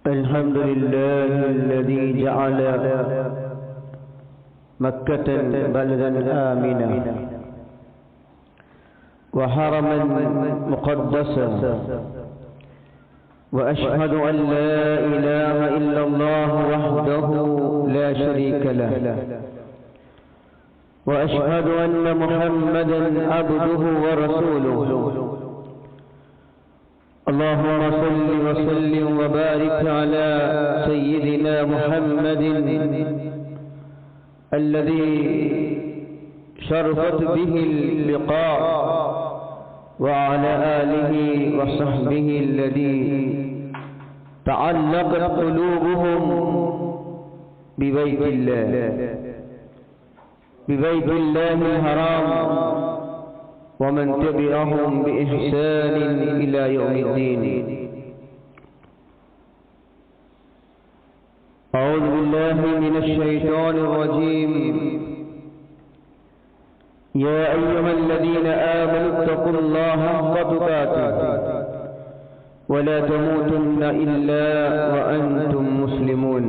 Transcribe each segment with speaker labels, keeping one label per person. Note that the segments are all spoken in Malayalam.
Speaker 1: الحمد لله الذي جعل مكة بلدا آمنا وحرما مقدسا، وأشهد أن لا إله إلا الله وحده لا شريك له، وأشهد أن محمدا عبده ورسوله. اللهم صل وسلم وبارك على سيدنا محمد الذي شرفت به اللقاء، وعلى آله وصحبه الذي تعلقت قلوبهم ببيت الله الحرام، ومن تبعهم بإحسان إلى يوم الدين. أعوذ بالله من الشيطان الرجيم. يا أيها الذين آمنوا اتقوا الله حق تقاته ولا تموتن إلا وأنتم مسلمون.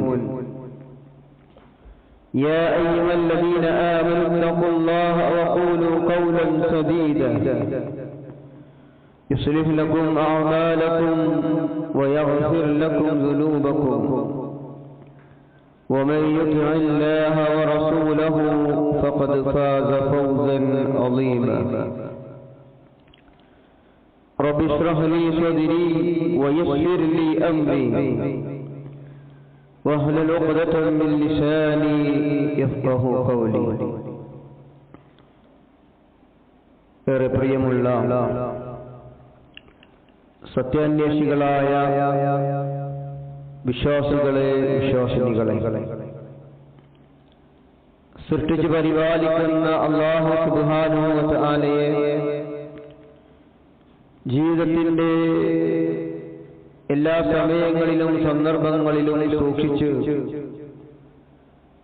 Speaker 1: يا أيها الذين آمنوا اتقوا الله وقولوا قولا سديدا يصلح لكم أعمالكم ويغفر لكم ذنوبكم، ومن يطع الله ورسوله فقد فاز فوزا عظيما. رب اشرح لي صدري ويسر لي أمري واحلل عقدة من لساني يفقه قولي. ഏറെ പ്രിയമുള്ള സത്യാന്വേഷികളായ വിശ്വാസികളെ, വിശ്വാസിനികളെ, സൃഷ്ടിച്ച് പരിപാലിക്കുന്ന അല്ലാഹു സുബ്ഹാനഹു വ തആലയെ ജീവിതത്തിന്റെ എല്ലാ സമയങ്ങളിലും സന്ദർഭങ്ങളിലും സൂക്ഷിച്ച്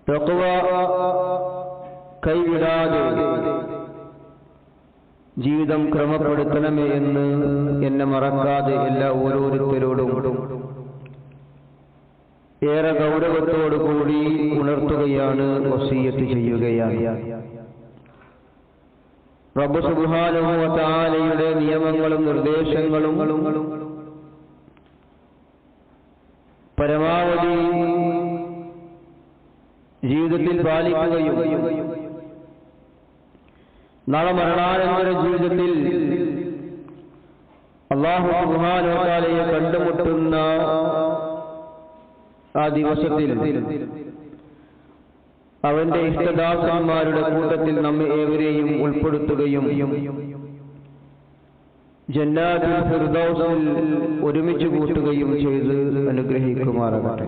Speaker 1: തഖ്വ കൈവിടാതെ ജീവിതം ക്രമപ്പെടുത്തണമേ എന്ന് എന്നെ മറക്കാതെ എല്ലാ ഓരോരുത്തരോടും ഏറെ ഗൗരവത്തോടുകൂടി ഉണർത്തുകയാണ്, വസിയ്യത്ത് ചെയ്യുകയാണ്. റബ്ബ് സുബ്ഹാനഹു വ തആലയുടെ നിയമങ്ങളും നിർദ്ദേശങ്ങളും പരമാവധി ജീവിതത്തിൽ പാലിക്കുകയും നാളെ മരണാനന്തര ജീവിതത്തിൽ അല്ലാഹു സുബ്ഹാനഹു വ തആലയെ കണ്ടുമുട്ടുന്ന ആ ദിവസത്തിൽ അവന്റെ ഇഷ്ടദാസന്മാരുടെ കൂട്ടത്തിൽ നമ്മെ ഏവരെയും ഉൾപ്പെടുത്തുകയും ജന്നാത്തുൽ ഫിർദൗസിൽ ഒരുമിച്ച് കൂട്ടുകയും ചെയ്ത് അനുഗ്രഹിക്കുമാറാകട്ടെ.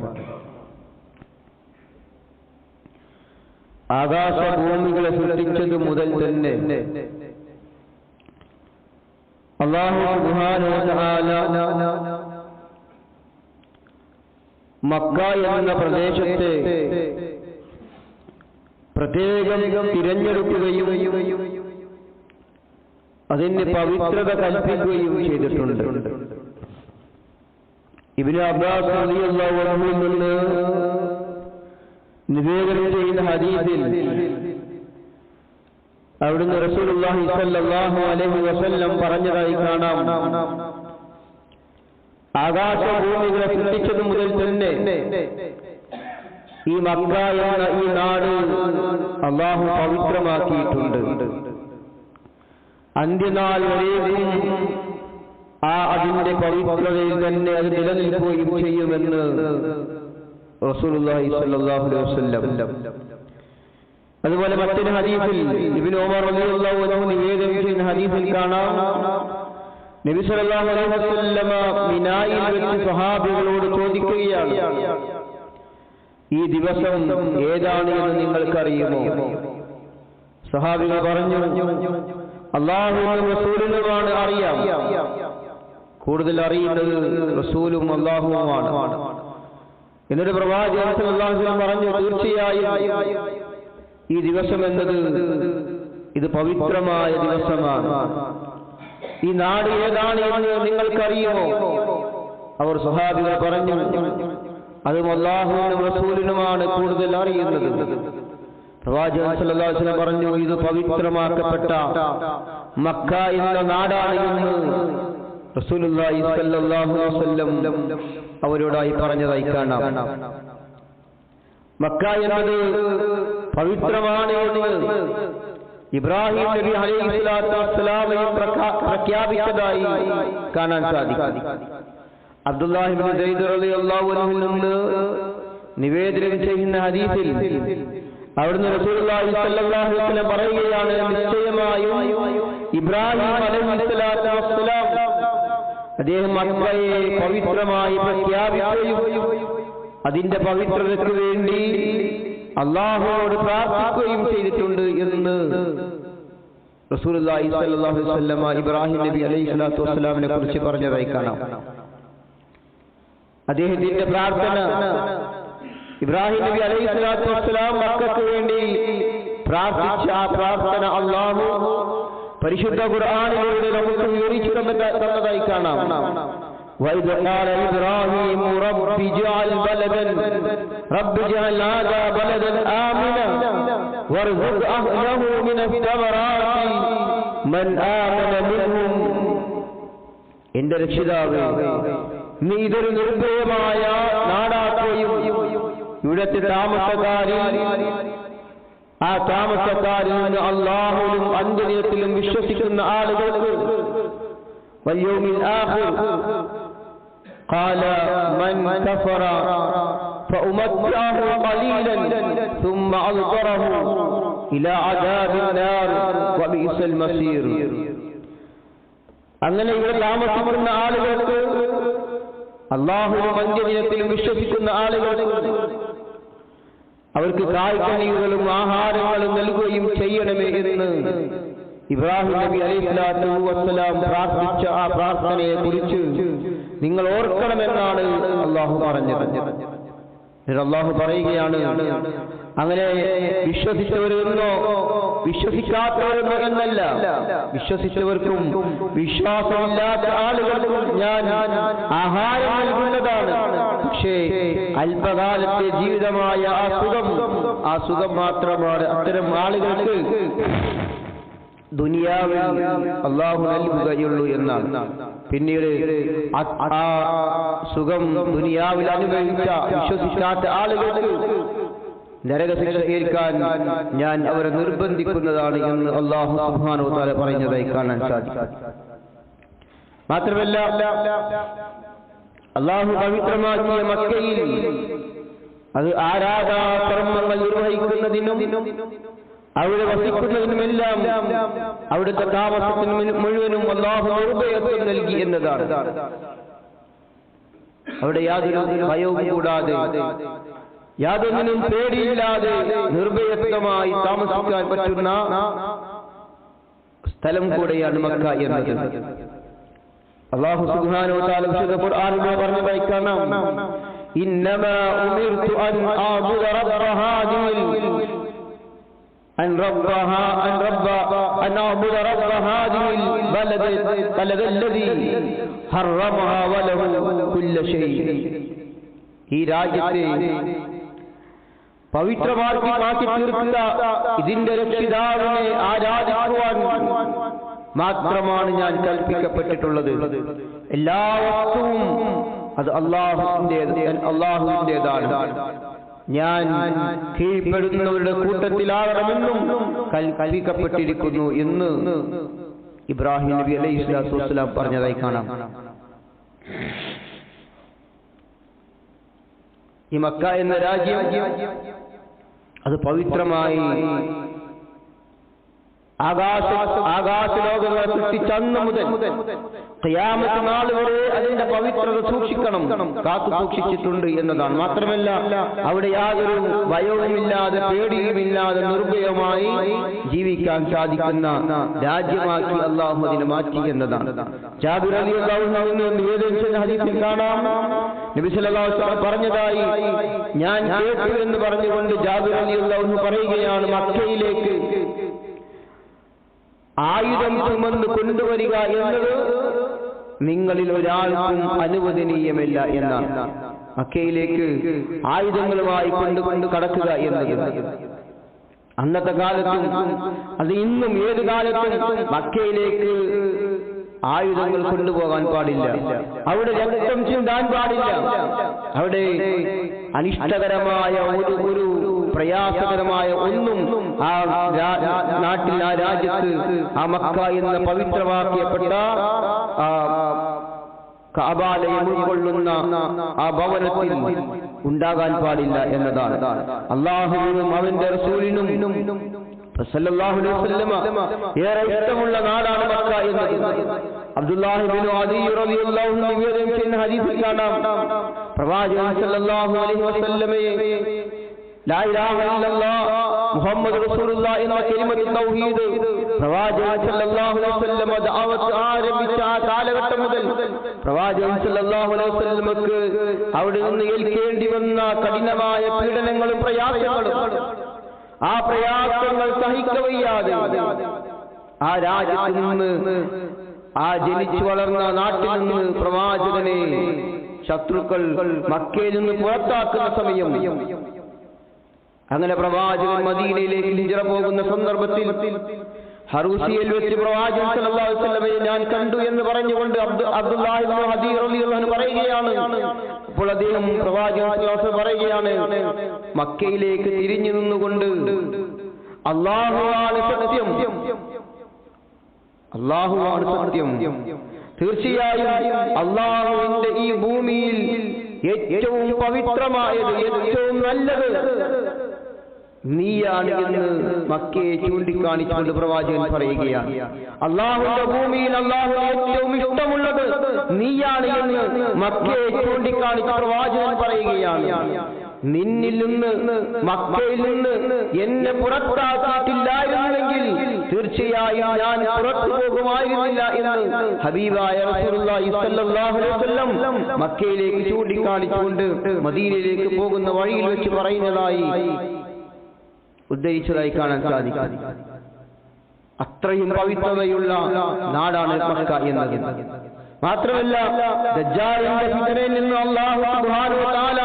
Speaker 1: ആകാശഭൂമികളെ സൃഷ്ടിച്ചത് മുതൽ തന്നെ അല്ലാഹു സുബ്ഹാനഹു വ തആല മക്ക എന്ന പ്രദേശത്തെ പ്രത്യേകം തിരഞ്ഞെടുക്കുകയും അതിന് പവിത്രത കൽപ്പിക്കുകയും ചെയ്തിട്ടുണ്ട്. ഇബ്നു അബ്ബാസ് റളിയല്ലാഹു അൻഹുവിൽ നിന്ന് നിവേദനം ചെയ്യുന്ന ഹദീസിൽ അവിടുന്ന് റസൂലുള്ളാഹി സ്വല്ലല്ലാഹു അലൈഹി വസല്ലം പറഞ്ഞതായി കാണാം, ആകാശഭൂമികളെ സൃഷ്ടിച്ചത് മുതൽ തന്നെ ഈ മക്ക എന്ന ഈ നാട് അല്ലാഹു പവിത്രമാക്കിയിട്ടുണ്ട്. അന്ത്യനാൾ വരെയും അതിന്റെ പവിത്രതയിൽ തന്നെ അത് നിലനിൽക്കുകയും ചെയ്യുമെന്ന് റസൂലുള്ളാഹി സ്വല്ലല്ലാഹു അലൈഹി വസല്ലം. അതുപോലെ മറ്റൊരു ഹദീസിൽ ഇബ്നു ഉമർ റളിയല്ലാഹു അൻഹു നിവേദനം ചെയ്യുന്ന ഹദീസിൽ കാണാം, നബി സല്ലല്ലാഹു അലൈഹി വസല്ലം മിനായിൽ വെച്ച് സ്വഹാബികളോട് ചോദിക്കുകയാണ്, ഈ ദിവസം ഏതാണ് എന്ന് നിങ്ങൾക്കറിയുമോ? സ്വഹാബികൾ പറഞ്ഞു, അല്ലാഹുവും റസൂലുമാണ് അറിയാം. കൂടുതൽ അറിയുന്നത് റസൂലും അല്ലാഹുവുമാണ്. എന്നിട്ട് പ്രവാചകൻ സല്ലല്ലാഹു അലൈഹി വസല്ലം പറഞ്ഞു, തീർച്ചയായും ഈ ദിവസം എന്നത് ഇത് പവിത്രമായ ദിവസമാണ്. ഈ നാട് ഏതാണ് എന്ന് നിങ്ങൾക്കറിയുമോ? അവർ സ്വഹാബികൾ പറഞ്ഞു, അതും അല്ലാഹുവിനും റസൂലിനുമാണ് കൂടുതൽ അറിയുന്നത്. പ്രവാചകൻ സല്ലല്ലാഹു അലൈഹി വസല്ലം പറഞ്ഞു, ഇത് പവിത്രമാക്കപ്പെട്ട മക്ക എന്ന നാടാണ് എന്ന് റസൂലുള്ളാഹി സ്വല്ലല്ലാഹു അലൈഹി വസല്ലം അവരോടായി പറഞ്ഞതായി കാണാം. മക്ക എന്നത് പവിത്രമാണ് എന്ന് ഇബ്രാഹിം നബി അലൈഹിസ്സലാത്തു വസ്സലാം പ്രഖ്യാപിച്ചതായി കാണാൻ സാധിക്കും. അബ്ദുല്ലാഹി ഇബ്നു സൈദ് റളിയല്ലാഹു അൻഹു നിന്ന് നിവേദനം ചെയ്യുന്ന ഹദീസിൽ അവിടുന്ന് റസൂലുള്ളാഹി സ്വല്ലല്ലാഹു അലൈഹി വസല്ലം പറയുകയാണ്, നിശ്ചയമായും ഇബ്രാഹിം അലൈഹിസ്സലാത്തു വസ്സലാം അദ്ദേഹം മക്കയെ പവിത്രമായി പ്രഖ്യാപിക്കുകയും അതിന്റെ പവിത്രതയ്ക്ക് വേണ്ടി അല്ലാഹുവോട് പ്രാർത്ഥിക്കുകയും ചെയ്തിട്ടുണ്ട് എന്ന് റസൂലുള്ളാഹി സ്വല്ലല്ലാഹു അലൈഹി വസല്ലം ഇബ്രാഹിം നബി അലൈഹിസ്സലാത്തു വസ്സലാമിനെ കുറിച്ച് പറഞ്ഞതായി കാണാം. അദ്ദേഹത്തിന്റെ പ്രാർത്ഥന, ഇബ്രാഹിം നബി അലൈഹിസ്സലാത്തു വസ്സലാം മക്കൾക്ക് വേണ്ടി പ്രാർത്ഥിച്ച ആ പ്രാർത്ഥന അല്ലാഹു പരിശുദ്ധ ഖുർആനിലൂടെ നമുക്ക് വിവരിച്ചു തന്നതായി കാണാം. وَإِذْ قَالَ إِبْرَاهِيمُ رَبِّ اجْعَلْ هَذَا بَلَدًا آمِنًا وَارْزُقْ أَهْلَهُ مِنَ الثَّمَرَاتِ مَنْ آمَنَ مِنْهُمْ. എന്റെ രക്ഷിതാവേ, നീ ഇതൊരു നിർഭയമായ നാടാക്കുകയും ഇവിടുത്തെ താമസക്കാരിൽ നിന്ന് അല്ലാഹുവിലും അന്ത്യദിനത്തിലും വിശ്വസിക്കുന്ന ആളുകൾക്ക് വൽയൗമിൽ ആഖിർ قال من كفر فأمتعه قليلا ثم أضطره إلى عذاب النار وبئس المصير. അങ്ങനെ ഇവിടെ താമസിക്കുന്ന ആളുകൾക്ക്, അല്ലാഹുവിലും അന്ത്യദിനത്തിലും വിശ്വസിക്കുന്ന ആളുകൾക്ക് അവർക്ക് കായ്കനികളും ആഹാരങ്ങളും നൽകുകയും ചെയ്യണമേ എന്ന് ഇബ്രാഹിം നബി അലൈഹിസ്സലാത്തു വസ്സലാം പ്രാർത്ഥിച്ച ആ പ്രാർത്ഥനയെ കുറിച്ച് നിങ്ങൾ ഓർക്കണമെന്നാണ് അല്ലാഹു പറഞ്ഞത്. അല്ലാഹു പറയുകയാണ്, അങ്ങനെ വിശ്വസിച്ചവരെന്നോ വിശ്വസിക്കാത്തവരെന്നോ എന്നല്ല, വിശ്വസിച്ചവർക്കും വിശ്വാസമില്ലാത്ത ആളുകൾക്കും ഞാൻ ആഹാരം നൽകുന്നതാണ്. പക്ഷേ അല്പകാലത്തെ ജീവിതമായ ആ സുഖം മാത്രമാണ് അത്തരം ആളുകൾക്ക് ദുനിയാവിൽ അല്ലാഹു നൽകുകയുള്ളൂ എന്നാണ്. പിന്നീട് ആ സുഖം ദുനിയാവിൽ അനുഭവിച്ച വിശ്വസിക്കാത്ത ആളുകൾക്ക് നരകശിക്ഷ ഏൽക്കാൻ ഞാൻ അവരെ നിർബന്ധിക്കുന്നതാണ് എന്ന് അല്ലാഹു സുബ്ഹാനഹു വ തആല പറഞ്ഞതായി കാണാൻ സാധിക്കും. മാത്രമല്ല, അല്ലാഹു പവിത്രമാക്കിയ മക്കയിൽ അത് ആരാധനാകർമ്മങ്ങൾ നിർവഹിക്കുന്നതിനും അവിടെ വസിക്കുന്നതിനുമെല്ലാം അവിടുത്തെ താമസത്തിന് മുഴുവനും അല്ലാഹു നിർഭയത്വം നൽകി എന്നതാണ്. അവിടെ യാതൊരു ഭയവും കൂടാതെ, യാതൊന്നിനും പേടിയില്ലാതെ നിർഭയത്വമായി താമസിക്കാൻ പറ്റുന്ന സ്ഥലം കൂടെയാണ് മക്ക എന്നത്. അല്ലാഹു സുബ്ഹാനഹു വ തആല വിശുദ്ധ ഖുർആനിൽ പറഞ്ഞതായി കാണാം, ഇന്നമാ ഉമിർതു അൻ അഅബുദ റബ്ബ ഹാദിൽ أن أعبد رب هذه البلد الذي حرمها وله كل شيء. ഈ രാജ്യത്തെ പവിത്രമാക്കി മാറ്റി തീർക്കുക, ഇതിന്റെ രക്ഷിതാവിനെ ആരാധിക്കുവാൻ മാത്രമാണ് ഞാൻ കൽപ്പിക്കപ്പെട്ടിട്ടുള്ളത്. എല്ലാ വസ്തുവും അത് അല്ലാഹുവിന്റേതാണ്. ഞാൻ കീഴ്പ്പെടുന്നവരുടെ കൂട്ടത്തിലാകണമെന്നും കൽപ്പിക്കപ്പെട്ടിരിക്കുന്നു എന്ന് ഇബ്രാഹിം നബി അലൈഹിസ്സലാത്തു വസ്സലാം പറഞ്ഞതായി കാണാം. ഈ മക്ക എന്ന രാജ്യം അത് പവിത്രമായി ആകാശലോകങ്ങളെ സൃഷ്ടിച്ചന്ന് മുതൽ ഖിയാമത്ത് നാൾ വരെ അതിന്റെ പവിത്രത സൂക്ഷിക്കണം, കാത്തു സൂക്ഷിച്ചിട്ടുണ്ട് എന്നതാണ്. മാത്രമല്ല, അവിടെ യാതൊരു ഭയവുമില്ലാതെ പേടിയുമില്ലാതെ നിർഭയമായി ജീവിക്കാൻ സാധിക്കുന്ന രാജ്യമാക്കി അല്ലാഹു അതിനെ മാറ്റി എന്നതാണ്. ജാബിർ റളിയല്ലാഹു അൻഹു നിവേദിച്ച ഹദീസിൽ കാണാം, നബി സല്ലല്ലാഹു അലൈഹി വസല്ലം പറഞ്ഞതായി ഞാൻ കേട്ടു എന്ന് പറഞ്ഞുകൊണ്ട് ജാബിർ റളിയല്ലാഹു അൻഹു പറയുകയാണ്, മക്കയിലേക്ക് ആയുധം ചുമന്ന് കൊണ്ടുവരിക എന്നത് നിങ്ങളിൽ ഒരാൾക്കും അനുവദനീയമല്ല എന്നാണ്. മക്കയിലേക്ക് ആയുധങ്ങളുമായി കൊണ്ട് കടക്കുക എന്നത് അന്നത്തെ കാലത്തും അത് ഇന്നും ഏത് കാലത്തും മക്കയിലേക്ക് ആയുധങ്ങൾ കൊണ്ടുപോകാൻ പാടില്ല. അവിടെ രക്തം ചിന്താൻ പാടില്ല. അവിടെ അനിഷ്ടകരമായ ഒരു പ്രയാസകരമായ ഒന്നും ആ നാട്ടിൽ, ആ രാജ്യത്ത്, ആ മക്ക എന്ന പവിത്രമാക്കിയപ്പെട്ട കഅബാലയം ഉൾക്കൊള്ളുന്ന ആ ഭവനത്തിൽ ഉണ്ടാകാൻ പാടില്ല എന്നതാണ്. അല്ലാഹുവിനും അവന്റെ റസൂലിനും സല്ലല്ലാഹു അലൈഹി വസല്ലമ ഏറെ ഇഷ്ടമുള്ള നാടാണ് മക്ക എന്നത്. അബ്ദുല്ലാഹി ഇബ്നു അദി റളിയല്ലാഹു അൻഹു നിവേദനം ചെയ്യുന്ന ഹദീസിൽ കാണാം, പ്രവാചകൻ സല്ലല്ലാഹു അലൈഹി വസല്ലമയെ ലാ ഇലാഹ ഇല്ലല്ലാഹ് മുഹമ്മദ് റസൂലുള്ളാഹി എന്ന കലിമത്ത് തൗഹീദ് പ്രവാചകൻ സല്ലല്ലാഹു അലൈഹി വസല്ലമ ദഅവത്ത് ആരംഭിച്ച ആ കാലഘട്ടം മുതൽ പ്രവാചകൻ സല്ലല്ലാഹു അലൈഹി വസല്ലമക്ക് അവിടെ നിന്ന് ഏൽക്കേണ്ടി വന്ന കഠിനമായ പീഡനങ്ങളും പ്രയാസങ്ങളും, ആ പ്രയാസങ്ങൾ സഹിക്കവയ്യാതെ ആ രാജ്യത്ത് നിന്ന്, ആ ജനിച്ചു വളർന്ന നാട്ടിൽ നിന്ന് പ്രവാചകനെ ശത്രുക്കൾ മക്കയിൽ നിന്ന് പുറത്താക്കുന്ന സമയം, അങ്ങനെ പ്രവാചകൻ മദീനയിലേക്ക് ഹിജ്റ പോകുന്ന സന്ദർഭത്തിൽ ഹറൂസിയിൽ വെച്ച് പ്രവാചകൻ സല്ലല്ലാഹു അലൈഹി വസല്ലമയെ ഞാൻ കണ്ടു എന്ന് പറഞ്ഞുകൊണ്ട് അബ്ദുല്ലാഹി ഇബ്നു അദി റളിയല്ലാഹു അൻഹു പറയുകയാണ്. അപ്പോൾ അദ്ദേഹം പ്രവാചകൻ സല്ലല്ലാഹു അലൈഹി വസല്ലം പറയുകയാണ്, മക്കയിലേക്ക് തിരിഞ്ഞു നിന്നുകൊണ്ട് അല്ലാഹുവാണ് സത്യം, അല്ലാഹുവാണ് സത്യം, തീർച്ചയായും അല്ലാഹുവിന്റെ ഈ ഭൂമിയിൽ ഏറ്റവും പവിത്രമായത്, ഏറ്റവും നല്ലത് നീയാണ് എന്ന് മക്കയെ ചൂണ്ടിക്കാണിച്ചുകൊണ്ട് പ്രവാചകൻ പറയുകയാണ്. അല്ലാഹുവിന്റെ ഭൂമിയിൽ അല്ലാഹുവിന് ഏറ്റവും ഇഷ്ടമുള്ളത് നീയാണ് എന്ന് മക്കയെ ചൂണ്ടിക്കാണിച്ച് പ്രവാചകൻ പറയുകയാണ്. നിന്നിൽ നിന്ന്, മക്കയിൽ നിന്ന് എന്നെ പുറത്താക്കിയിട്ടില്ലായിരുന്നെങ്കിൽ തീർച്ചയായും ഞാൻ പുറത്തു പോകുമായിരുന്നില്ല എന്ന് ഹബീബായ റസൂലുള്ളാഹി സ്വല്ലല്ലാഹു അലൈഹി വസല്ലം മക്കയിലേക്ക് ചൂണ്ടിക്കാണിച്ചുകൊണ്ട് മദീനയിലേക്ക് പോകുന്ന വഴിയിൽ വെച്ച് പറയുന്നതായി ഉദ്ധരിച്ചതായി കാണാൻ സാധിക്കും. അത്രയും പവിത്രതയുള്ള നാടാണ് മക്ക എന്നത്. മാത്രമല്ല, ദജ്ജാലിന്റെ ഫിത്നയിൽ നിന്ന് അല്ലാഹു സുബ്ഹാനഹു വ തആല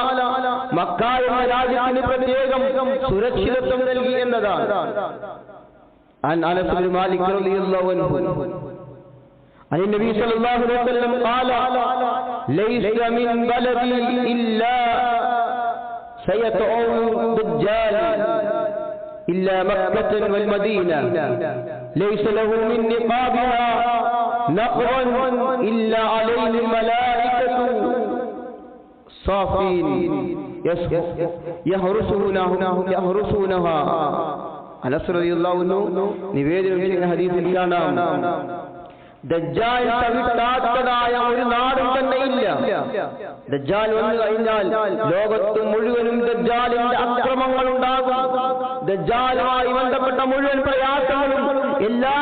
Speaker 1: മക്ക എന്ന രാജ്യത്തിന് പ്രത്യേകം സുരക്ഷിതത്വം നൽകി എന്നതാണ്. അനസ് ബിൻ മാലിക് റളിയല്ലാഹു അൻഹു عن النبي صلى الله عليه وسلم قال ليس من بلد إلا سيطعن الدجال إلا مكة والمدينة ليس له من نقابها نقر إلا عليه الملائكة صافين يحرسونها. അനസ് റളിയല്ലാഹു അൻഹു നിവേദനം ചെയ്യുന്ന ഹദീസിൽ കാണാം, ദജ്ജാൽ തവിട്ടാത്തതായ ഒരു നാടും തന്നെ ഇല്ല. ദജ്ജാൽ വന്നു കഴിഞ്ഞാൽ ലോകത്ത് മുഴുവനും ദജ്ജാലിന്റെ അക്രമങ്ങൾ ഉണ്ടാകും. ദജ്ജാലുമായി ബന്ധപ്പെട്ട മുഴുവൻ പ്രയാസങ്ങളും എല്ലാ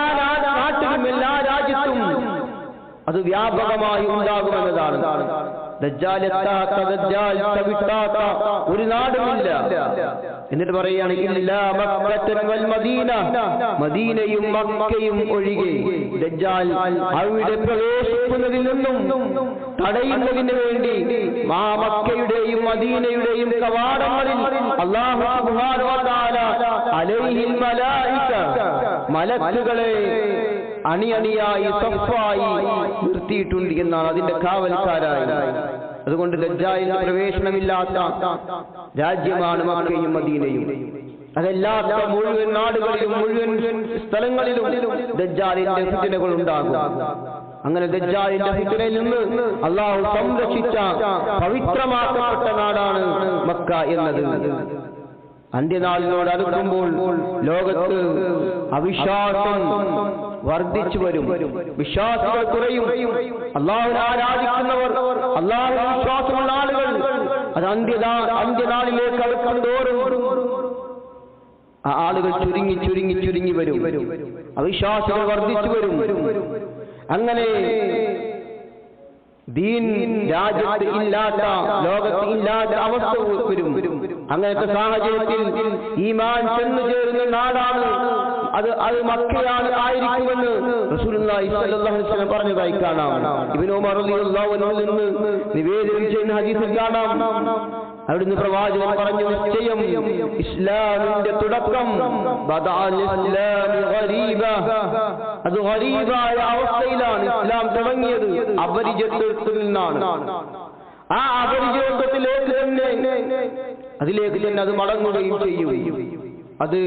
Speaker 1: നാട്ടിലും, എല്ലാ രാജ്യത്തും അത് വ്യാപകമായി ഉണ്ടാകുമെന്നതാണ്. ദജ്ജാൽ എത്താത്ത, ദജ്ജാൽ തവിട്ടാത്ത ഒരു നാടുമില്ല. എന്നിട്ട് പറയുകയാണെങ്കിൽ മദീനയും മക്കയും ഒഴികെ ദജ്ജാൽ അവിടെ പ്രവേശിക്കുന്നതിൽ നിന്നും തടയുന്നതിന് വേണ്ടി ആ മക്കയുടെയും മദീനയുടെയും കവാടങ്ങളിൽ അല്ലാഹു സുബ്ഹാനഹു വ തആല അലൈഹിൽ മലായിക, മലക്കുകളെ അണിയണിയായി സഫായി നിർത്തിയിട്ടുണ്ട് എന്നാണ്, അതിന്റെ കാവൽക്കാരായി. അതുകൊണ്ട് ദജ്ജാലിന് പ്രവേശനമില്ലാത്ത രാജ്യമാണ് മക്കയും മദീനയും. അതല്ലാത്ത മുഴുവൻ നാടുകളിലും, മുഴുവൻ സ്ഥലങ്ങളിലും ദജ്ജാലിന്റെ ഫിത്നകൾ ഉണ്ടാകും. അങ്ങനെ ദജ്ജാലിന്റെ ഫിത്നയിൽ നിന്ന് അല്ലാഹു സംരക്ഷിച്ച പവിത്രമാക്കപ്പെട്ട നാടാണ് മക്ക എന്നത്. അന്ത്യനാളിനോട് അടുക്കുമ്പോൾ ലോകത്ത് അവിശ്വാസം വർദ്ധിച്ചു വരും, വിശ്വാസികൾ കുറയും. അല്ലാഹുവിനെ ആരാധിക്കുന്നവർ, അല്ലാഹുവിൽ വിശ്വാസമുള്ള ആളുകൾ അത് അന്ത്യനാളിലേക്ക് അടുക്കും തോറും ആ ആളുകൾ ചുരുങ്ങി വരും, അവിശ്വാസികൾ വർദ്ധിച്ചു വരും. അങ്ങനെ ദീൻ രാജ്യത്ത് ഇല്ലാത്ത, ലോകത്ത് ഇല്ലാത്ത അവസ്ഥ വരും. അങ്ങനത്തെ സാഹചര്യത്തിൽ ഈമാൻ ചെന്നു ചേരുന്ന നാടാണ് അത് മക്കയാണ് ആയിരിക്കുമെന്ന് റസൂലുള്ളാഹി സ്വല്ലല്ലാഹു അലൈഹി വസല്ലം പറഞ്ഞതായി കാണാം. ഇബ്നു ഉമർ റളിയല്ലാഹു അൻഹു നിന്ന് നിവേദനം ചെയ്യുന്ന ഹദീസിൽ കാണാം, അവിടുന്ന് പ്രവാചകൻ പറഞ്ഞു, നിശ്ചയം ഇസ്ലാമിന്റെ തുടക്കം അത് ഗരീബായ അവസ്ഥയിലാണ് ഇസ്ലാം തുടങ്ങിയത്, അപരിചിതത്വത്തിൽ നിന്നാണ്. ആ അപരിചിതത്വത്തിലേക്ക് തന്നെ അത് മടങ്ങുകയും ചെയ്യും. അത്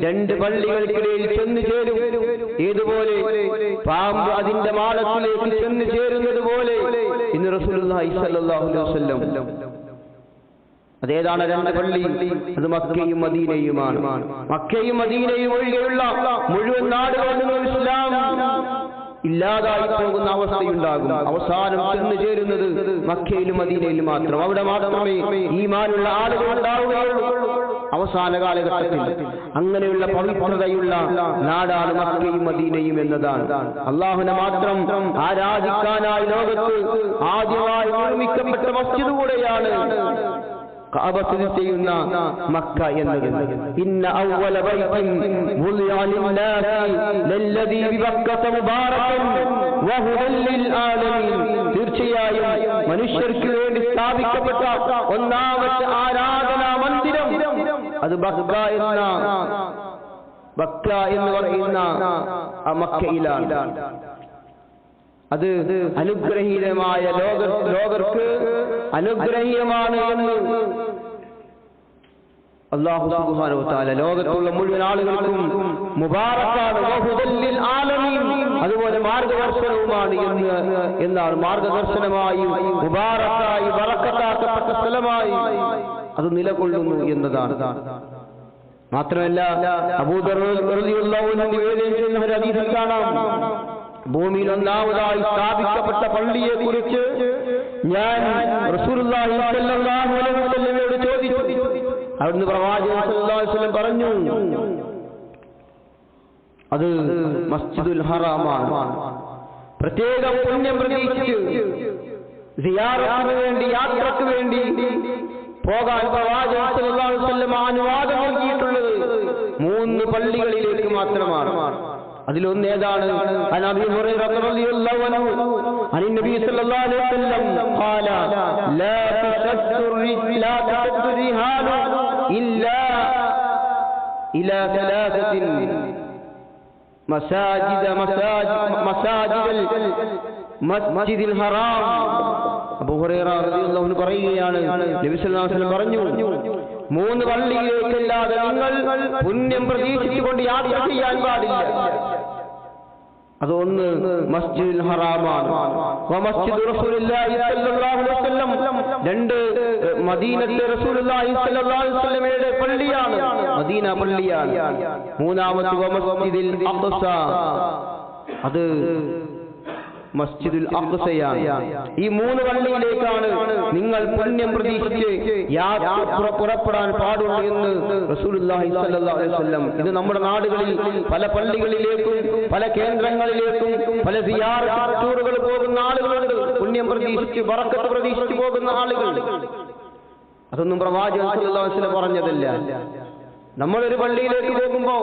Speaker 1: രണ്ട് പള്ളികൾക്കിടയിൽ ചെന്ന് ചേരും. ഏതുപോലെ പാമ്പ് അതിന്റെ മാളത്തിലേക്ക് ചെന്ന് ചേരുന്നത് പോലെ ഇന്ന് റസൂലുള്ളാഹി സ്വല്ലല്ലാഹു അലൈഹി വസല്ലം. അതേതാണ് രണ്ട് പള്ളി? അത് മക്കയും മദീനയുമാണ്. മക്കയും മദീനയും ഒഴികെയുള്ള മുഴുവൻ നാടുകളിലും ഇസ്ലാം ഇല്ലാതായി പോകുന്ന അവസ്ഥയുണ്ടാകും. അവസാനം ചെന്ന് ചേരുന്നത് മക്കയിലും മദീനയിലും മാത്രം. അവിടെ മാത്രമേ ഈമാനുള്ള ആളുകൾ ഉണ്ടാവുകയുള്ളൂ അവസാന കാലഘട്ടത്തിൽ. അങ്ങനെയുള്ള പവിത്രതയുള്ള നാടാണ് മക്കയും മദീനയും എന്നതാണ്. അല്ലാഹുവിനെ മാത്രം ആരാധിക്കാനായി ലോകത്ത് ആദ്യമായി നിർമ്മിക്കപ്പെട്ട മസ്ജിദ് കൂടെയാണ് കഅബ സ്ഥിതി ചെയ്യുന്ന മക്ക എന്നത്. ഇന്ന അവ്വല ബൈത്തിൻ വുളിഅ ലിന്നാസി ലല്ലദീ ബിബക്കത മുബാറകൻ വഹുദൻ ലിൽ ആലമീൻ. തീർച്ചയായും മനുഷ്യർക്ക് വേണ്ടി സ്ഥാപിക്കപ്പെട്ട ഒന്നാമത്തെ ആരാധനാ മന്ദിരം അത് ബക്ക എന്ന് പറയുന്ന മക്കയിലാണ്. അത് അനുഗ്രഹീതമായ ലോകർക്ക് അനുഗ്രഹീയമാണ് എന്ന് അല്ലാഹു സുബ്ഹാനഹു വ തആല ലോകത്തുള്ള മുഴുവൻ ആളുകൾക്കും മുബാറക്കാണ്, വഹുദൻ ലിൽ ആലമീൻ, അതുപോലെ മാർഗദർശനവുമാണ് എന്നാണ്. മാർഗദർശനമായി, മുബാറക്കായി, ബറക്കത്താക്കപ്പെട്ട സ്ഥലമായി അത് നിലകൊള്ളുന്നു എന്നതാണ്. മാത്രമല്ല അബൂദർ റളിയല്ലാഹു അൻഹു നിവേദനം ചെയ്യുന്ന ഒരു ഹദീസിൽ കാണാം, ഭൂമിയിൽ ഒന്നാമതായി സ്ഥാപിക്കപ്പെട്ട പള്ളിയെ കുറിച്ച് ഞാൻ റസൂലുള്ളാഹി സ്വല്ലല്ലാഹു അലൈഹി വസല്ലമയോട് ചോദിച്ചു. അവിടുന്ന് പ്രവാചകൻ സ്വല്ലല്ലാഹു അലൈഹി വസല്ലം പറഞ്ഞു, അത് മസ്ജിദുൽ ഹറാമാണ്. പ്രത്യേകം പുണ്യം പ്രതീക്ഷിച്ച് സിയാറത്തിന് വേണ്ടി, യാത്രക്ക് വേണ്ടി പോകാൻ പ്രവാചകൻ സ്വല്ലല്ലാഹു അലൈഹി വസല്ലം അനുവാദം നൽകിയിട്ടുള്ളത് 3 പള്ളികളിലേക്ക് മാത്രമാണ്. അതിലൊന്ന് ഏതാണ്? അൻ അബീ ഹുറൈറ റളിയല്ലാഹു അൻഹു അൻ നബി സല്ലല്ലാഹു അലൈഹി വസല്ലം ഖാല ലാ തശദ്ദു റിഹാലു ഇല്ലാ ഇലാ തലാസത്തിൻ മസ്ജിദിൽ ഹറാം. അബൂ ഹുറൈറ റളിയല്ലാഹു അൻഹു പറയുകയാണ്, നബി സല്ലല്ലാഹു അലൈഹി വസല്ലം പറഞ്ഞു, 3 പള്ളിയിലേക്കല്ലാതെ നിങ്ങൾ പുണ്യം പ്രതീക്ഷിച്ചുകൊണ്ട് യാത്ര ചെയ്യാൻ പാടില്ല. അതൊന്ന് മസ്ജിദുൽ ഹറാമാണ്. മസ്ജിദ് റസൂലുള്ളാഹി സ്വല്ലല്ലാഹു അലൈഹി വസല്ലം, 2 മദീനത്തെ റസൂലുള്ളാഹി സ്വല്ലല്ലാഹു അലൈഹി വസല്ലമയുടെ പള്ളിയാണ്, മദീന പള്ളിയാണ്. മൂന്നാമത്തെ മസ്ജിദുൽ അഖ്സ, അത് മസ്ജിദുൽ അഖ്സയാണ്. ഈ 3 പള്ളിയിലേക്കാണ് നിങ്ങൾ പുണ്യം പ്രതീക്ഷിച്ച് യാത്ര പുറപ്പെടാൻ പാടുള്ളൂ എന്ന് റസൂലുള്ളാഹി സ്വല്ലല്ലാഹു അലൈഹി വസല്ലം. ഇത് നമ്മുടെ നാടുകളിൽ പല പള്ളികളിലേക്കും പല കേന്ദ്രങ്ങളിലേക്കും പല സിയാറത്ത് ടൂറുകൾ പോകുന്ന ആളുകളുണ്ട്. പുണ്യം പ്രതീക്ഷിച്ച്, ബറക്കത്ത് പ്രതീക്ഷിച്ച് പോകുന്ന ആളുകൾ. അതൊന്നും പ്രവാചകൻ സ്വല്ലല്ലാഹു അലൈഹി വസല്ലം പറഞ്ഞതല്ല. നമ്മളൊരു പള്ളിയിലേക്ക് പോകുമ്പോ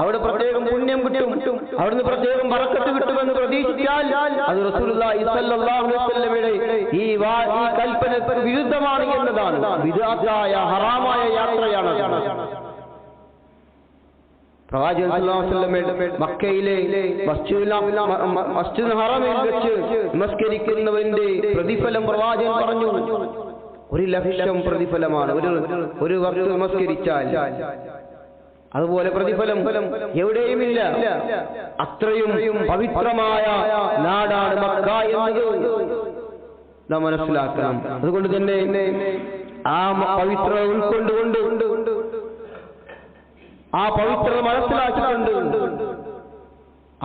Speaker 1: അവിടെ പ്രത്യേകം പുണ്യം കിട്ടും, അവിടുന്ന് പ്രത്യേകം ബറക്കത്ത് കിട്ടുമെന്ന് പ്രതീക്ഷിച്ചാൽ അത് റസൂലുള്ളാഹി സ്വല്ലല്ലാഹു അലൈഹി വസല്ലമയുടെ ഈ കൽപ്പനക്ക് വിരുദ്ധമാണ് എന്നതാണ്. ബിദ്അത്തായ ഹറാമായ യാത്രയാണ്. പ്രവാചകൻ സല്ലല്ലാഹു അലൈഹി വസല്ലമയുടെ മക്കയിലെ മസ്ജിദുൽ ഹറമിൽ വെച്ച് നമസ്കരിക്കുന്നവന്റെ പ്രതിഫലം പ്രവാചകൻ പറഞ്ഞു 1,00,000 പ്രതിഫലമാണ് ഒരു വക്ത് നമസ്കരിച്ചാൽ. അതുപോലെ പ്രതിഫലം എവിടെയുമില്ല. അത്രയും പവിത്രമായ നാടാണ് മക്ക എന്നത് നാം മനസ്സിലാക്കണം. അതുകൊണ്ട് തന്നെ ആ പവിത്രത ഉൾക്കൊണ്ടുകൊണ്ട്, ആ പവിത്രത മനസ്സിലാക്കിക്കൊണ്ട്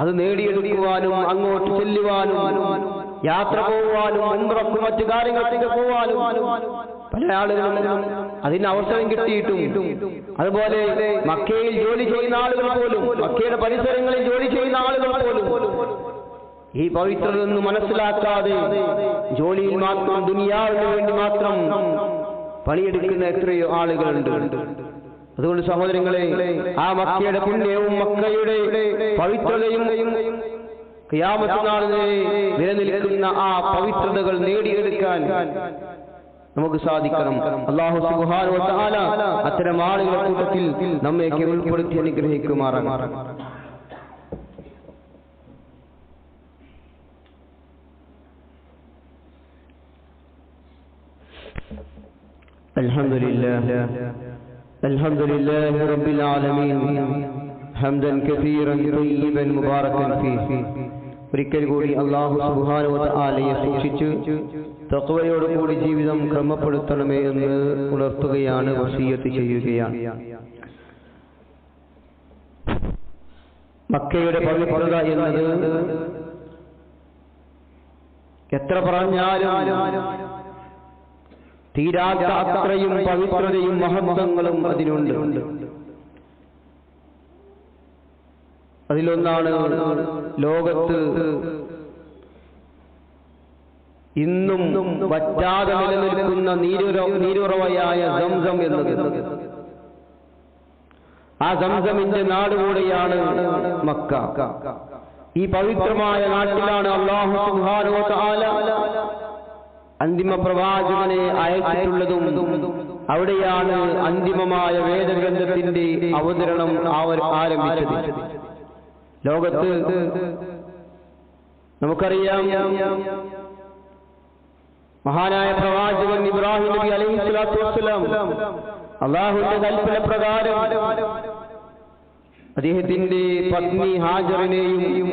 Speaker 1: അത് നേടിയെടുക്കുവാനും അങ്ങോട്ട് ചെല്ലുവാനും യാത്ര പോവാനും ഉംറക്കും മറ്റു കാര്യങ്ങൾക്ക് പോവാനും പല ആളുകളും അതിന് അവസരം കിട്ടിയിട്ടും, അതുപോലെ മക്കയിൽ ജോലി ചെയ്യുന്ന ആളുകൾ പോലും, മക്കയുടെ പരിസരങ്ങളിൽ ജോലി ചെയ്യുന്ന ആളുകൾ പോലും ഈ പവിത്രതൊന്നും മനസ്സിലാക്കാതെ ജോലിയിൽ മാത്രം, ദുനിയാവിന് വേണ്ടി മാത്രം പണിയെടുക്കുന്ന എത്രയോ ആളുകളുണ്ട്. അതുകൊണ്ട് സഹോദരങ്ങളെ, ആ മക്കയുടെ പുണ്യവും മക്കയുടെ പവിത്രതയും ഖിയാമത്ത് നാളിലെ നിലനിൽക്കുന്ന ആ പവിത്രതകൾ നേടിയെടുക്കാൻ നമുക്ക് സാധിക്കണം. അല്ലാഹു സുബ്ഹാനഹു വ തആല അത്തരം ആളുകളുടെ കൂട്ടത്തിൽ നമ്മയൊക്കെ ഉൾപ്പെടുത്തി അനുഗ്രഹിക്കുമാറാകട്ടെ. الحمد لله رب العالمين حمدا كثيرا طيبا مباركا فيه. ഒരിക്കൽ കൂടി അല്ലാഹു സുബ്ഹാനഹു വ തആലയെ സൂക്ഷിച്ച് തഖ്വയോടുകൂടി ജീവിതം ക്രമപ്പെടുത്തണമേ എന്ന് ഉണർത്തുകയാണ്, വസിയ്യത്ത് ചെയ്യുകയാണ്. മക്കയുടെ പവിത്രത എന്നത് എത്ര പറഞ്ഞാലും തീരാത്ത അത്രയും പവിത്രതയും മഹത്വങ്ങളും അതിനുണ്ട്. അതിലൊന്നാണ് ലോകത്ത് ഇന്നും വറ്റാതെ നിലനിൽക്കുന്ന നീരുറവയായ സംസം എന്നത്. ആ സംസമിന്റെ നാടുകൂടെയാണ് മക്ക. ഈ പവിത്രമായ നാട്ടിലാണ് അല്ലാഹു സുബ്ഹാനഹു വ തആല അന്തിമ പ്രവാചകനെ അയച്ചിട്ടുള്ളതും. അവിടെയാണ് അന്തിമമായ വേദഗ്രന്ഥത്തിന്റെ അവതരണം ആരംഭിച്ചത്. ലോകത്ത് നമുക്കറിയാം, മഹാനായ പ്രവാചകൻ ഇബ്രാഹിം നബി അലൈഹിസ്സലാത്തു വസ്സലാം അല്ലാഹുവിന്റെ കൽപ്പന പ്രകാരം അദ്ദേഹത്തിന്റെ പത്നി ഹാജറിനെയും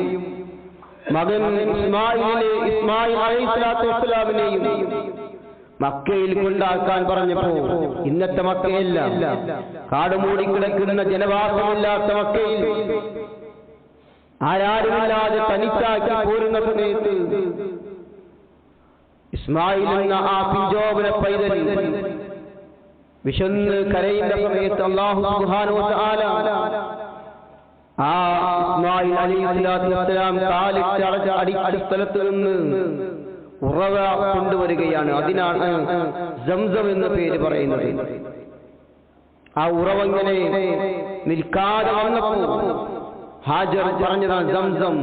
Speaker 1: മകൻ ഇസ്മായിൽ അലൈഹിസ്സലാത്തു വസ്സലാമിനെയും മക്കയിൽ കൊണ്ടാക്കാൻ പറഞ്ഞപ്പോ, ഇന്നത്തെ മക്കയല്ല, കാടുമൂടിക്കിടക്കുന്ന ജനവാസമില്ലാത്ത മക്കയിൽ ആരാരുമില്ലാതെ തനിച്ചാക്കി പോരുന്ന സമയത്ത് ഇസ്മായിൽ എന്ന ആ പിഞ്ചോപന പൈതൽ വിശന്ന് കരയുന്ന സമയത്ത് അല്ലാഹു സുബ്ഹാനഹു വ തആല ആ ഇസ്മായിൽ അലൈഹിസ്സലാത്തു വസ്സലാം കാലിട്ട അടിസ്ഥലത്ത് നിന്ന് ഉറവ കൊണ്ടുവരികയാണ്. അതിനാണ് സംസം എന്ന പേര് പറയുന്നത്. ആ ഉറവ ഇങ്ങനെ നിൽക്കാതെ വന്നപ്പോ ഹാജർ പറഞ്ഞതാണ് സംസം,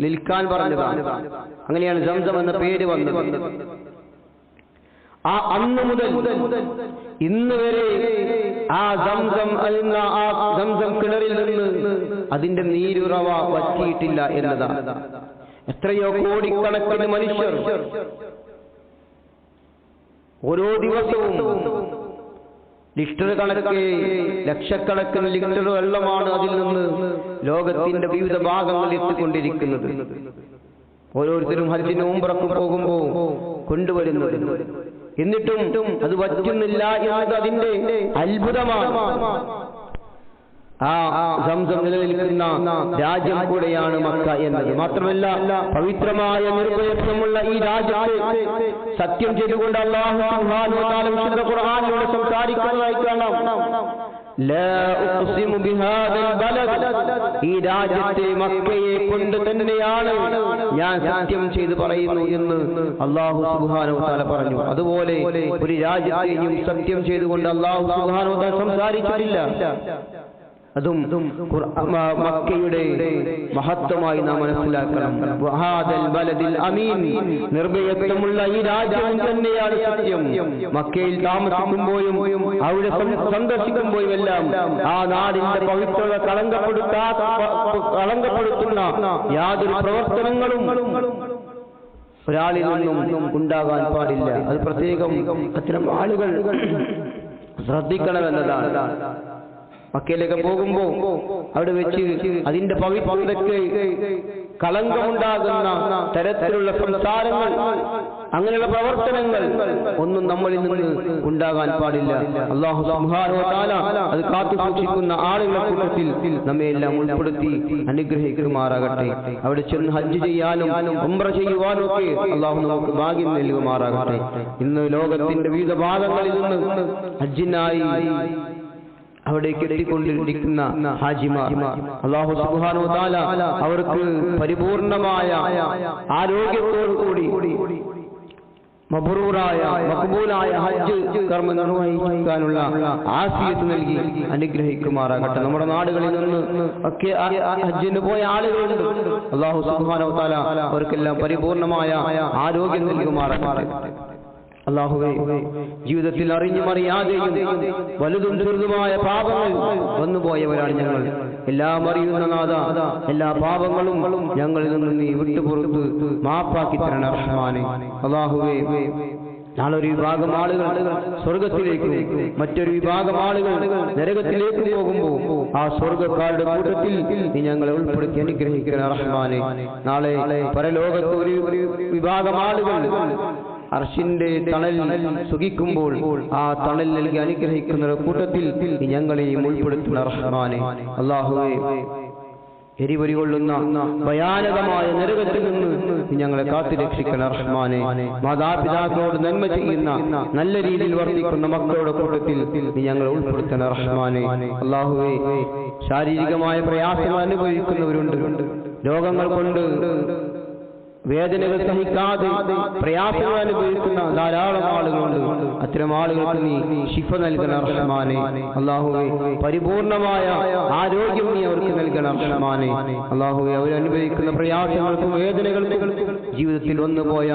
Speaker 1: നിൽക്കാൻ പറഞ്ഞതാണ്. അങ്ങനെയാണ് സംസം എന്ന പേര് വന്നത്. ആ അന്ന് മുതൽ ഇന്ന് വരെ ആ സംസം എന്ന ആ സംസം കിണറിൽ നിന്ന് അതിന്റെ നീരുറവ വറ്റിയിട്ടില്ല എന്നതാണ്. എത്രയോ കോടിക്കണക്കിന് മനുഷ്യർ ഓരോ ദിവസവും ലിറ്റർ കണക്കെ ലക്ഷക്കണക്കിന് ലിറ്റർ വെള്ളമാണ് അതിൽ നിന്ന് ലോകത്തിന്റെ വിവിധ ഭാഗങ്ങളിൽ എത്തിക്കൊണ്ടിരിക്കുന്നത്. ഓരോരുത്തരും ഹജ്ജിന് ഉംറക്ക് പോകുമ്പോ കൊണ്ടുവരുന്നത്. എന്നിട്ടും അത് വറ്റുന്നില്ല എന്നത് അതിന്റെ അത്ഭുതമാണ്. ആ സംസം നിലനിൽക്കുന്ന രാജ്യം കൂടെയാണ് മക്ക എന്നത്. മാത്രമല്ല, പവിത്രമായ നിർഭയത്വമുള്ള ഈ രാജ്യത്തെ സത്യം ചെയ്തുകൊണ്ട് അല്ലാഹു സുബ്ഹാനഹു വ തആല വിശുദ്ധ ഖുർആനിലൂടെ സംസാരിക്കുന്നതായി കാണാം. ലാ ഉഖ്സിമു ബിഹാദൽ ബലദ്, ഈ രാജ്യത്തെ മക്കയെ കൊണ്ട് തന്നെയാണ് ഞാൻ സത്യം ചെയ്തു പറയുന്നു എന്ന് അല്ലാഹു സുബ്ഹാനഹു വ തആല പറഞ്ഞു. അതുപോലെ ഒരു രാജ്യത്തെയും സത്യം ചെയ്തുകൊണ്ട് അല്ലാഹു സുബ്ഹാനഹു വ തആല സംസാരിച്ചിട്ടില്ല. അതും മക്കയുടെ മഹത്വമായി നാം മനസ്സിലാക്കണം. വഹാദൽ ബലദിൽ അമീൻ, നിർഭയത്വമുള്ള ഈ രാജ്യം തന്നെയാണ് സത്യം. മക്കയിൽ താമസിക്കുമ്പോഴും അവിടെ സന്ദർശിക്കുമ്പോഴും എല്ലാം ആ നാടിന്റെ പവിത്രത കളങ്കപ്പെടുത്തുന്ന യാതൊരു പ്രവർത്തനങ്ങളും ഒരാളിൽ നിന്നും ഉണ്ടാകാൻ പാടില്ല. അത് പ്രത്യേകം അത്തരം ആളുകൾ ശ്രദ്ധിക്കണമെന്നതാണ്. മക്കയിലേക്ക് പോകുമ്പോ അവിടെ വെച്ച് അതിന്റെ പവിത്രതയ്ക്ക് കളങ്കമുണ്ടാകുന്ന തരത്തിലുള്ള സംസാരങ്ങൾ, അങ്ങനെയുള്ള പ്രവർത്തനങ്ങൾ ഒന്നും നമ്മളിൽ നിന്ന് ഉണ്ടാകാൻ പാടില്ല. അല്ലാഹു സുബ്ഹാനഹു വ തആല അത് കാത്തു സൂക്ഷിക്കുന്ന ആളുകളുടെ കൂട്ടത്തിൽ നമ്മെല്ലാം ഉൾപ്പെടുത്തി അനുഗ്രഹിക്കുമാറാകട്ടെ. അവിടെ ചെന്ന് ഹജ്ജ് ചെയ്യാനും ഉംറ ചെയ്യുവാനും ഒക്കെ അല്ലാഹു നമുക്ക് ഭാഗ്യം നൽകുമാറാകട്ടെ. ഇന്ന് ലോകത്തിന്റെ വിവിധ ഭാഗങ്ങളിൽ നിന്ന് ഹജ്ജിനായി അവിടേക്ക് എത്തിക്കൊണ്ടിരിക്കുന്ന ഹാജിമാർ, അല്ലാഹു സുബ്ഹാനഹു വ തആല അവർക്ക് പരിപൂർണമായ ആരോഗ്യത്തോടുകൂടി മബ്റൂറായ മഖ്ബൂലായ ഹജ്ജ് കർമ്മം നിർവഹിക്കാനുള്ള ആഫിയത്ത് നൽകി അനുഗ്രഹിക്കുമാറാകട്ടെ. നമ്മുടെ നാടുകളിൽ നിന്ന് ഒക്കെ ഹജ്ജിന് പോയ ആളുകളുണ്ട്. അല്ലാഹു സുബ്ഹാനഹു വ തആല അവർക്കെല്ലാം പരിപൂർണമായ ആരോഗ്യം നൽകുമാറാകട്ടെ. അല്ലാഹുവേ, ജീവിതത്തിൽ അറിഞ്ഞും അറിയാതെയും വലുതും ചെറുതുമായ പാപങ്ങൾ വന്നുപോയവരാണ് ഞങ്ങൾ. എല്ലാം അറിയുന്ന നാഥ, എല്ലാ പാപങ്ങളും ഞങ്ങളിൽ നിന്ന് നീ വിട്ടുപുറത്ത് മാപ്പാക്കി തരണം റഹ്മാനേ. അല്ലാഹുവേ, നാളൊരു വിഭാഗം ആളുകൾ സ്വർഗത്തിലേക്കും മറ്റൊരു വിഭാഗം ആളുകൾ നരകത്തിലേക്കും പോകുമ്പോൾ ആ സ്വർഗക്കാരുടെ കൂട്ടത്തിൽ നീ ഞങ്ങളെ ഉൾപ്പെടുത്തി അനുഗ്രഹിക്കണം റഹ്മാനേ. നാളെ പരലോകത്ത് ഒരു വിഭാഗം ആളുകൾ അർശിന്റെ തണൽ സുഖിക്കുമ്പോൾ ആ തണൽ നൽകി അനുഗ്രഹിക്കുന്ന കൂട്ടത്തിൽ ഞങ്ങളെയും ഉൾപ്പെടുത്തുന്ന റഹ്മാനേ. അല്ലാഹുവേ, എരിവരി കൊള്ളുന്ന ഭയാനകമായ നരകത്തിൽ നിന്ന് ഞങ്ങളെ കാത്തുരക്ഷിക്കണം റഹ്മാനേ. മാതാപിതാക്കളോട് നന്മ ചെയ്യുന്ന നല്ല രീതിയിൽ വർത്തിക്കുന്ന മക്കളുടെ കൂട്ടത്തിൽ ഞങ്ങളെ ഉൾപ്പെടുത്തണം റഹ്മാനേ. അല്ലാഹുവേ, ശാരീരികമായ പ്രയാസങ്ങൾ അനുഭവിക്കുന്നവരുണ്ട്. രോഗങ്ങൾ കൊണ്ട് വേദനകൾ സഹിക്കാതെ പ്രയാസങ്ങൾ അനുഭവിക്കുന്ന ധാരാളം ആളുകളുണ്ട്. അത്തരം ആളുകൾക്ക് നീ ശിഫ നൽകണം റഹ്മാനേ. അല്ലാഹുവേ, പരിപൂർണമായ ആരോഗ്യം നീ അവർക്ക് നൽകണം റഹ്മാനേ. അല്ലാഹുവേ, അവരനുഭവിക്കുന്ന പ്രയാസങ്ങൾക്കും വേദനകൾക്കും ജീവിതത്തിൽ വന്നുപോയ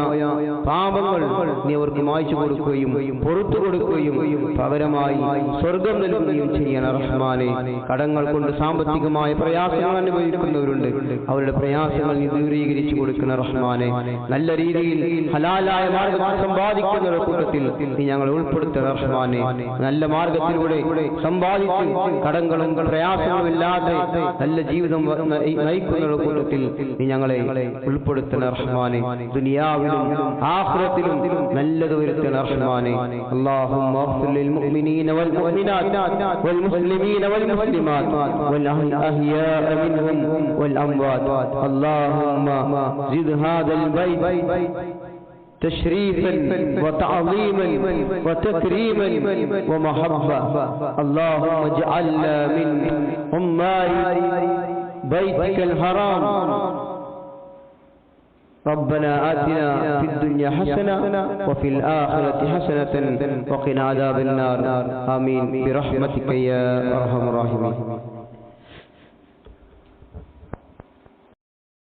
Speaker 1: പാപങ്ങൾ നീ അവർക്ക് മായ്ച്ചു കൊടുക്കുകയും പുറത്തു കൊടുക്കുകയും പകരമായി സ്വർഗം നൽകുകയും ചെയ്യണം റഹ്മാനേ. കടങ്ങൾ കൊണ്ട് സാമ്പത്തികമായ പ്രയാസങ്ങൾ അനുഭവിക്കുന്നവരുണ്ട്. അവരുടെ പ്രയാസങ്ങൾ നീ ദൂരീകരിച്ചു കൊടുക്കണം റഹ്മാനേ. നല്ല രീതിയിൽ ഹലാലായ മാർഗത്തിൽ സമ്പാദിക്കുന്ന കൂട്ടത്തിൽ നീ ഞങ്ങളെ ഉൾപ്പെടുത്തണം റഹ്മാനേ. നല്ല മാർഗത്തിലൂടെ സമ്പാദിച്ച് കടങ്ങളും പ്രയാസങ്ങളും ഇല്ലാതെ നല്ല ജീവിതം നയിക്കുന്ന കൂട്ടത്തിൽ നീ ഞങ്ങളെ ഉൾപ്പെടുത്തണം റഹ്മാനേ. ദുനിയാവിലും ആഖിറത്തിലും നല്ലത് വരുത്തണം റഹ്മാനേ. അല്ലാഹുമ്മ അഗ്ഫിർ ലിൽ മുഅ്മിനീന വൽ മുഅ്മിനാത്ത് വൽ മുസ്ലിമീന വൽ മുസ്ലിമാത്ത് വൽ അഹ്യാഅ മിൻഹും വൽ അംവാത്ത്. അല്ലാഹുമ്മ സിദ് هذا البيت تشريفا وتعظيما وتكريما ومحبة. اللهم اجعلنا من عمار بيتك الحرام. ربنا آتنا في الدنيا حسنة وفي الآخرة حسنة وقنا عذاب النار. آمين برحمتك يا أرحم الراحمين.